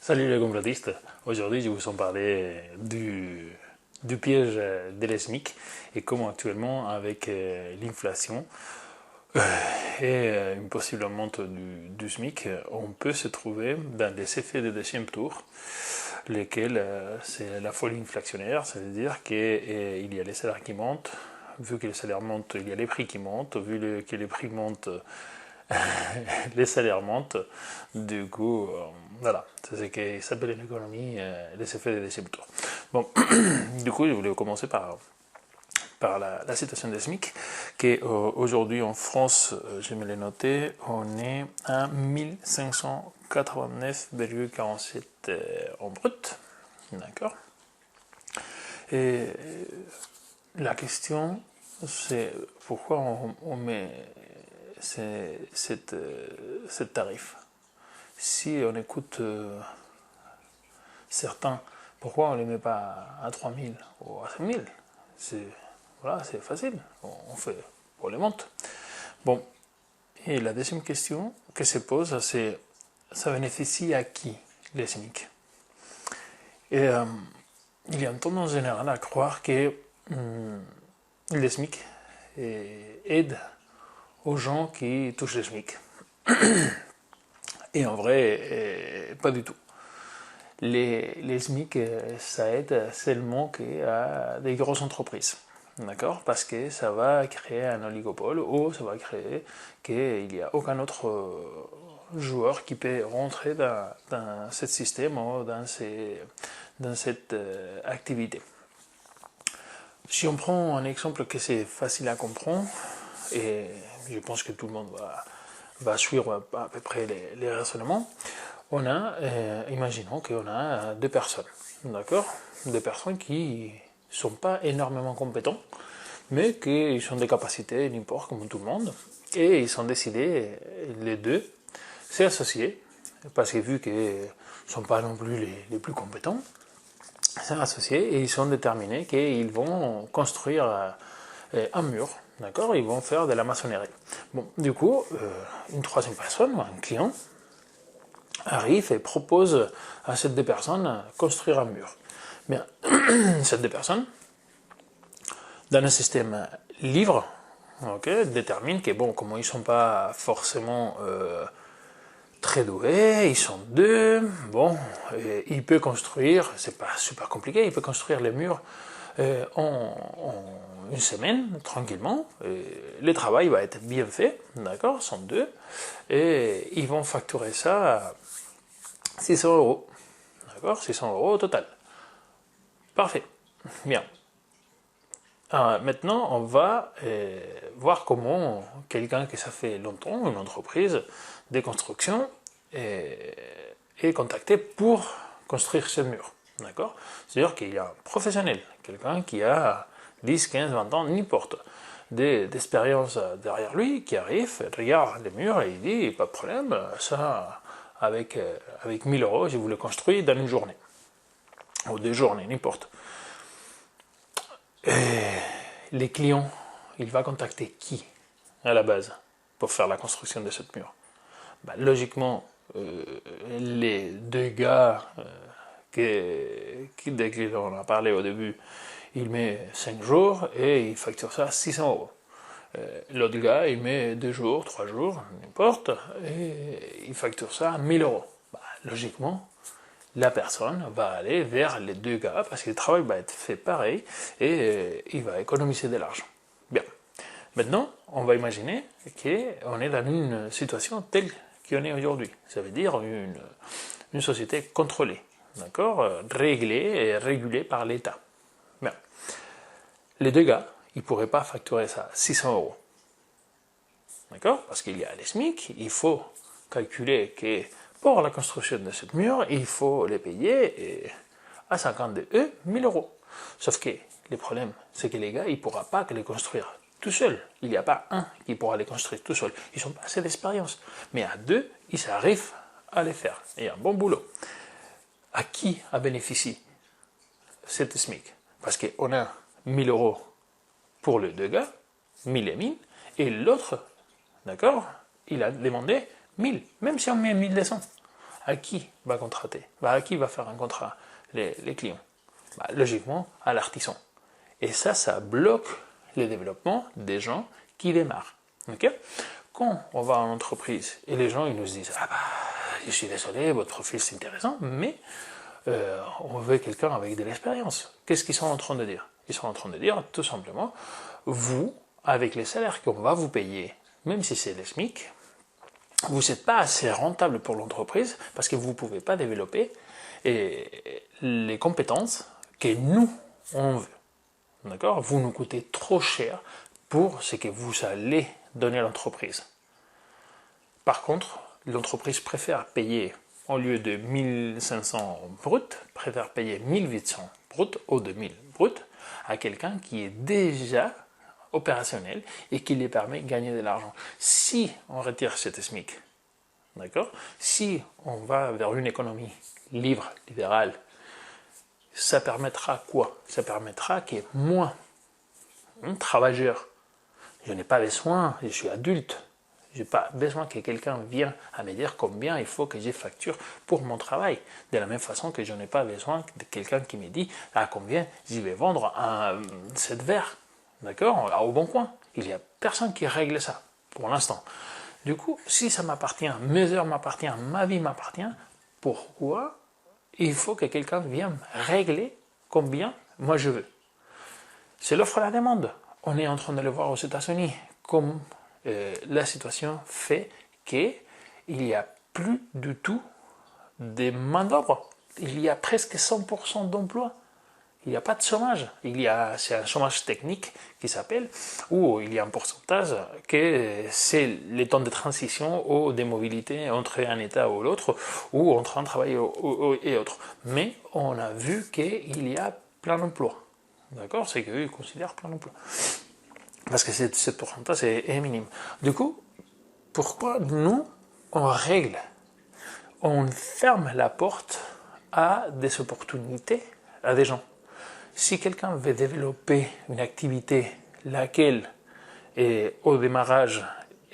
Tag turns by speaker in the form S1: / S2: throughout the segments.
S1: Salut les complotistes, aujourd'hui je vous en parler du piège de l'ESMIC et comment actuellement avec l'inflation et une possible monte du SMIC, on peut se trouver dans des effets de deuxième tour, lesquels c'est la folie inflationnaire, c'est-à-dire qu'il y a les salaires qui montent, vu que les salaires montent, il y a les prix qui montent, vu que les prix montent, les salaires montent, du coup, voilà, c'est ce qui s'appelle en économie les effets de deuxième tour. Bon, du coup, je voulais commencer par la situation des SMIC, qui aujourd'hui en France, je me l'ai noté, on est à 1589,47 en brut, d'accord. Et la question, c'est pourquoi on met cette tarif. Si on écoute certains, pourquoi on ne les met pas à 3000 ou à 5000? Voilà, c'est facile, on fait, on les monte. Bon, et la deuxième question que se pose, c'est ça bénéficie à qui les SMIC? Et il y a une tendance générale à croire que les SMIC aident aux gens qui touchent le SMIC. Et en vrai, pas du tout. Les SMIC, ça aide seulement à des grosses entreprises. D'accord? Parce que ça va créer un oligopole ou ça va créer qu'il n'y a aucun autre joueur qui peut rentrer dans ce système ou dans cette activité. Si on prend un exemple que c'est facile à comprendre, et je pense que tout le monde va suivre à peu près les raisonnements, on a, imaginons qu'on a deux personnes, d'accord? Deux personnes qui ne sont pas énormément compétents, mais qui ont des capacités, n'importe, comme tout le monde, et ils ont décidé, les deux, s'associer, parce que vu qu'ils ne sont pas non plus les plus compétents, s'est associés et ils sont déterminés qu'ils vont construire un mur, d'accord? Ils vont faire de la maçonnerie. Bon, du coup, une troisième personne, un client, arrive et propose à ces deux personnes de construire un mur. Bien, ces deux personnes, dans un système libre, okay, déterminent que, bon, comme ils ne sont pas forcément très doué, ils sont deux, bon, il peut construire, c'est pas super compliqué, il peut construire les murs en une semaine, tranquillement, le travail va être bien fait, d'accord, sont deux, et ils vont facturer ça à 600 euros, d'accord, 600 euros au total. Parfait, bien. Alors, maintenant, on va voir comment quelqu'un qui ça fait longtemps, une entreprise de construction, est contacté pour construire ce mur. D'accord? C'est-à-dire qu'il y a un professionnel, quelqu'un qui a 10, 15, 20 ans, n'importe, d'expérience derrière lui, qui arrive, regarde les murs et il dit, pas de problème, ça, avec 1000 euros, je vous le construis dans une journée. Ou 2 journées, n'importe. Les clients, il va contacter qui à la base pour faire la construction de cette mur? Ben, logiquement, les deux gars dès qu'on a parlé au début, il met 5 jours et il facture ça à 600 euros. L'autre gars, il met 2 jours, 3 jours, n'importe, et il facture ça à 1000 euros. Ben, logiquement, la personne va aller vers les deux gars parce que le travail va être fait pareil et il va économiser de l'argent. Bien. Maintenant, on va imaginer qu'on est dans une situation telle qu'on est aujourd'hui. Ça veut dire une société contrôlée, d'accord, réglée et régulée par l'État. Bien. Les deux gars, ils ne pourraient pas facturer ça 600 euros. D'accord? Parce qu'il y a les SMIC, il faut calculer que pour la construction de cette mur, il faut les payer à 52 1000 euros. Sauf que le problème, c'est que les gars, ils ne pourront pas les construire tout seuls. Il n'y a pas un qui pourra les construire tout seul. Ils n'ont pas assez d'expérience. Mais à deux, ils arrivent à les faire. Et un bon boulot. À qui a bénéficié cette SMIC? Parce qu'on a 1000 euros pour les deux gars, 1000 et 1000, et l'autre, d'accord, il a demandé 1000, même si on met 1200. à qui va contrater? À qui va faire un contrat? Les clients. Logiquement, à l'artisan. Et ça bloque le développement des gens qui démarrent. Okay? Quand on va en entreprise et les gens ils nous disent ah bah je suis désolé, votre profil c'est intéressant, mais on veut quelqu'un avec de l'expérience. Qu'est-ce qu'ils sont en train de dire? Ils sont en train de dire tout simplement, vous, avec les salaires qu'on va vous payer, même si c'est le SMIC, vous n'êtes pas assez rentable pour l'entreprise parce que vous ne pouvez pas développer les compétences que nous, on veut. D'accord? Vous nous coûtez trop cher pour ce que vous allez donner à l'entreprise. Par contre, l'entreprise préfère payer, au lieu de 1500 brut, préfère payer 1800 brut ou 2000 brut à quelqu'un qui est déjà opérationnel et qui lui permet de gagner de l'argent. Si on retire cet SMIC, d'accord? Si on va vers une économie libre, libérale, ça permettra quoi? Ça permettra que moi, un travailleur, je n'ai pas besoin, je suis adulte, je n'ai pas besoin que quelqu'un vienne à me dire combien il faut que je facture pour mon travail. De la même façon que je n'ai pas besoin de quelqu'un qui me dit à combien je vais vendre cette verre. D'accord? Au bon coin. Il n'y a personne qui règle ça pour l'instant. Du coup, si ça m'appartient, mes heures m'appartiennent, ma vie m'appartient, pourquoi il faut que quelqu'un vienne régler combien moi je veux? C'est l'offre et la demande. On est en train de le voir aux États-Unis, comme la situation fait qu'il n'y a plus du tout de main-d'œuvre. Il y a presque 100% d'emploi. Il n'y a pas de chômage. C'est un chômage technique qui s'appelle, où il y a un pourcentage que c'est les temps de transition ou de mobilité entre un État ou l'autre, ou entre un travail et autre. Mais on a vu qu'il y a plein d'emplois. D'accord? C'est qu'eux, ils considèrent plein d'emplois. Parce que ce pourcentage est minime. Du coup, pourquoi nous, on règle, on ferme la porte à des opportunités, à des gens? Si quelqu'un veut développer une activité, laquelle au démarrage,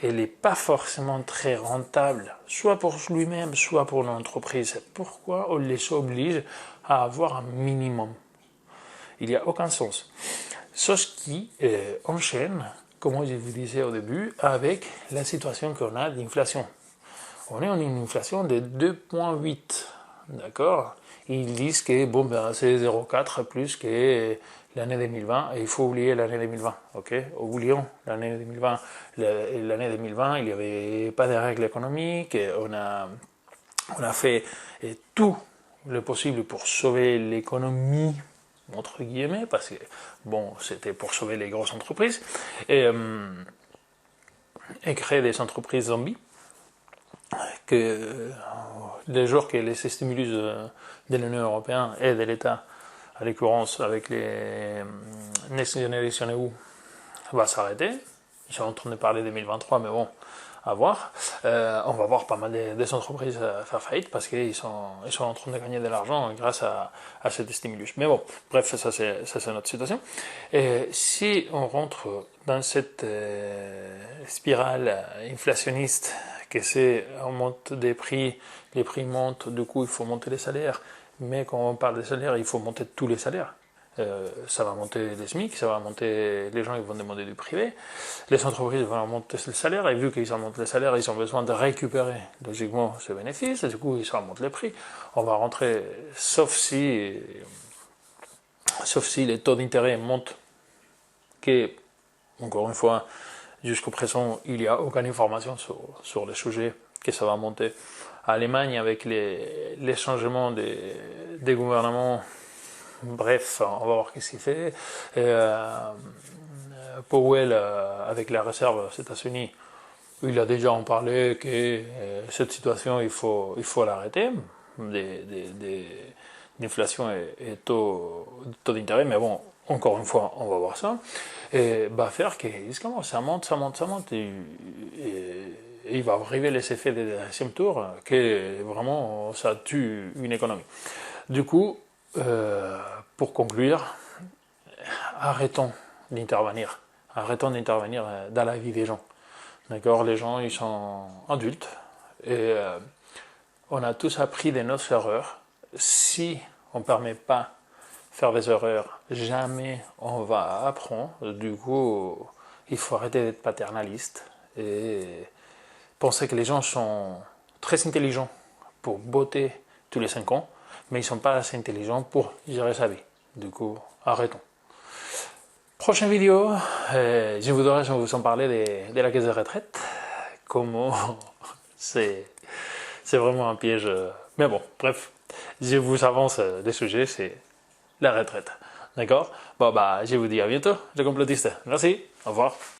S1: elle n'est pas forcément très rentable, soit pour lui-même, soit pour l'entreprise, pourquoi on les oblige à avoir un minimum? Il n'y a aucun sens. Chose qui enchaîne, comme je vous disais au début, avec la situation qu'on a d'inflation. On est en une inflation de 2,8, d'accord? Ils disent que bon, ben, c'est 0,4 plus que l'année 2020, et il faut oublier l'année 2020, ok? Oublions l'année 2020. L'année 2020, il n'y avait pas de règles économiques, on a fait tout le possible pour sauver l'économie, entre guillemets, parce que bon, c'était pour sauver les grosses entreprises, et créer des entreprises zombies, que les jours que les stimulus de l'Union européenne et de l'État, à l'occurrence avec les Next Generation EU, va s'arrêter. Ils sont en train de parler 2023, mais bon, à voir. On va voir pas mal des entreprises faire faillite parce qu'ils sont en train de gagner de l'argent grâce à cet stimulus. Mais bon, bref, ça c'est notre situation. Et si on rentre dans cette spirale inflationniste, que c'est on monte des prix, les prix montent, du coup il faut monter les salaires, mais quand on parle des salaires, il faut monter tous les salaires. Ça va monter les SMIC, ça va monter, les gens ils vont demander du privé, les entreprises vont monter le salaire, et vu qu'ils montent les salaires, ils ont besoin de récupérer logiquement ce bénéfice, et du coup ils montent les prix. On va rentrer, sauf si les taux d'intérêt montent, que, encore une fois, jusqu'au présent, il n'y a aucune information sur les sujets que ça va monter. Allemagne, avec les changements des gouvernements, bref, on va voir ce qu'il fait. Powell, avec la réserve aux États-Unis, il a déjà en parlé que cette situation, il faut l'arrêter, d'inflation et taux d'intérêt, mais bon, encore une fois, on va voir ça, et va faire que ça monte, et il va arriver les effets des deuxième tour, que vraiment, ça tue une économie. Du coup, pour conclure, arrêtons d'intervenir dans la vie des gens. D'accord? Les gens, ils sont adultes, et on a tous appris de nos erreurs. Si on ne permet pas de faire des erreurs, jamais on va apprendre. Du coup, il faut arrêter d'être paternaliste et penser que les gens sont très intelligents pour botter tous les 5 ans, mais ils ne sont pas assez intelligents pour gérer sa vie. Du coup, arrêtons. Prochaine vidéo, je voudrais vous en parler de la caisse de retraite. Comment c'est vraiment un piège. Mais bon, bref, je vous avance des sujets, c'est la retraite. D'accord? Bon, bah, je vous dis à bientôt, les complotistes. Merci, au revoir.